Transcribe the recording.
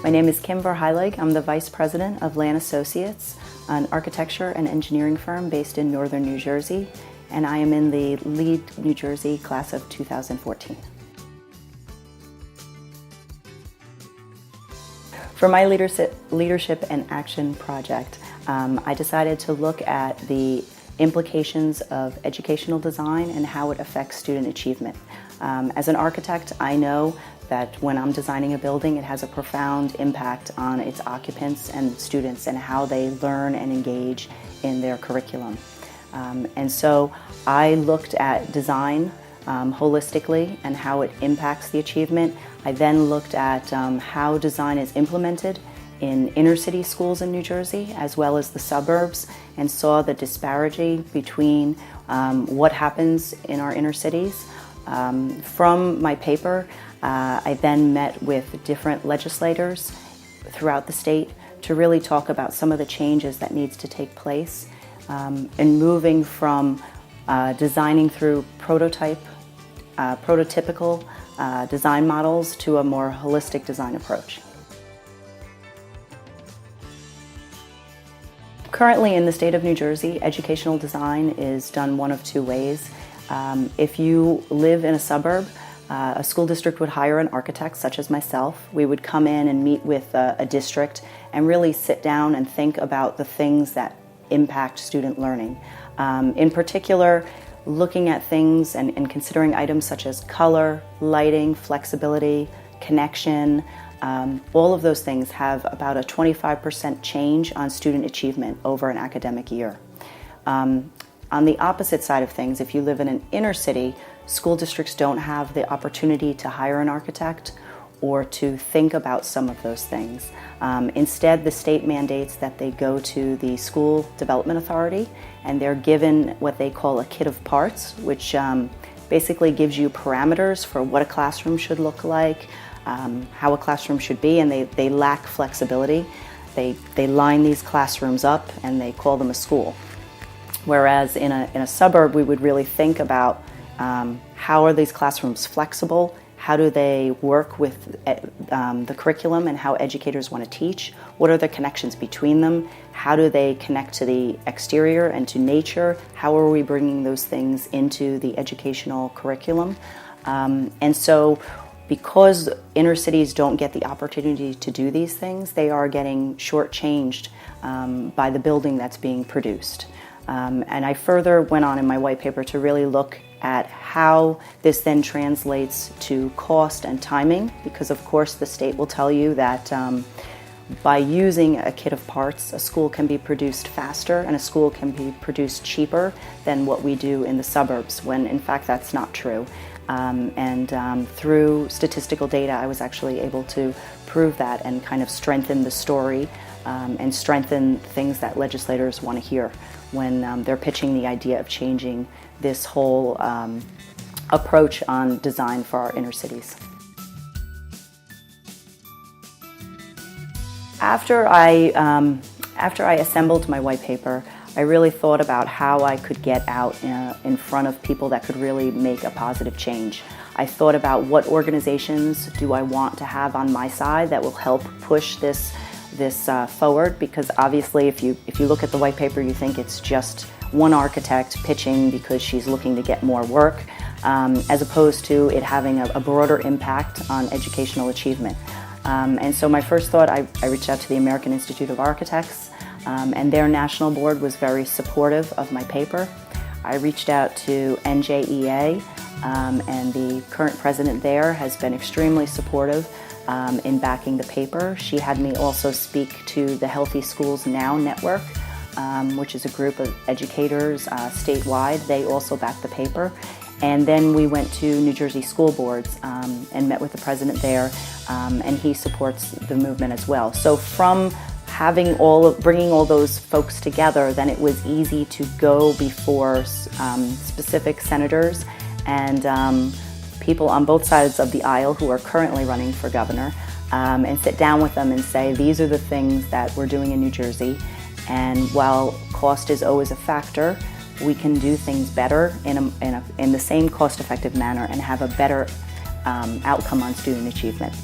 My name is Kim Vierheilig. I'm the Vice President of Land Associates, an architecture and engineering firm based in northern New Jersey, and I am in the LEED New Jersey class of 2014. For my leadership and action project, I decided to look at the implications of educational design and how it affects student achievement. As an architect, I know that when I'm designing a building, it has a profound impact on its occupants and students and how they learn and engage in their curriculum. And so I looked at design holistically and how it impacts the achievement. I then looked at how design is implemented in inner city schools in New Jersey as well as the suburbs, and saw the disparity between what happens in our inner cities. From my paper, I then met with different legislators throughout the state to really talk about some of the changes that needs to take place in moving from designing through prototypical design models to a more holistic design approach. Currently in the state of New Jersey, educational design is done one of two ways. If you live in a suburb, a school district would hire an architect such as myself. We would come in and meet with a district and really sit down and think about the things that impact student learning. In particular, looking at things and considering items such as color, lighting, flexibility, connection. All of those things have about a 25% change on student achievement over an academic year. On the opposite side of things, if you live in an inner city, school districts don't have the opportunity to hire an architect or to think about some of those things. Instead, the state mandates that they go to the School Development Authority, and they're given what they call a kit of parts, which basically gives you parameters for what a classroom should look like, how a classroom should be, and they lack flexibility. They line these classrooms up and they call them a school. Whereas in a suburb, we would really think about how are these classrooms flexible, how do they work with the curriculum and how educators want to teach, what are the connections between them, how do they connect to the exterior and to nature, how are we bringing those things into the educational curriculum. And so because inner cities don't get the opportunity to do these things, they are getting shortchanged by the building that's being produced. And I further went on in my white paper to really look at how this then translates to cost and timing, because of course the state will tell you that by using a kit of parts, a school can be produced faster and a school can be produced cheaper than what we do in the suburbs, when in fact that's not true. Through statistical data, I was actually able to prove that and kind of strengthen the story and strengthen things that legislators want to hear when they're pitching the idea of changing this whole approach on design for our inner cities. After I assembled my white paper, I really thought about how I could get out in front of people that could really make a positive change. I thought about what organizations do I want to have on my side that will help push this forward, because obviously if you look at the white paper, you think it's just one architect pitching because she's looking to get more work, as opposed to it having a broader impact on educational achievement. And so my first thought, I reached out to the American Institute of Architects, and their national board was very supportive of my paper. I reached out to NJEA, and the current president there has been extremely supportive in backing the paper. She had me also speak to the Healthy Schools Now network, which is a group of educators statewide. They also backed the paper. And then we went to New Jersey school boards and met with the president there, and he supports the movement as well. So from bringing all those folks together, then it was easy to go before specific senators and people on both sides of the aisle who are currently running for governor, and sit down with them and say, these are the things that we're doing in New Jersey, and while cost is always a factor, we can do things better in the same cost-effective manner and have a better outcome on student achievement.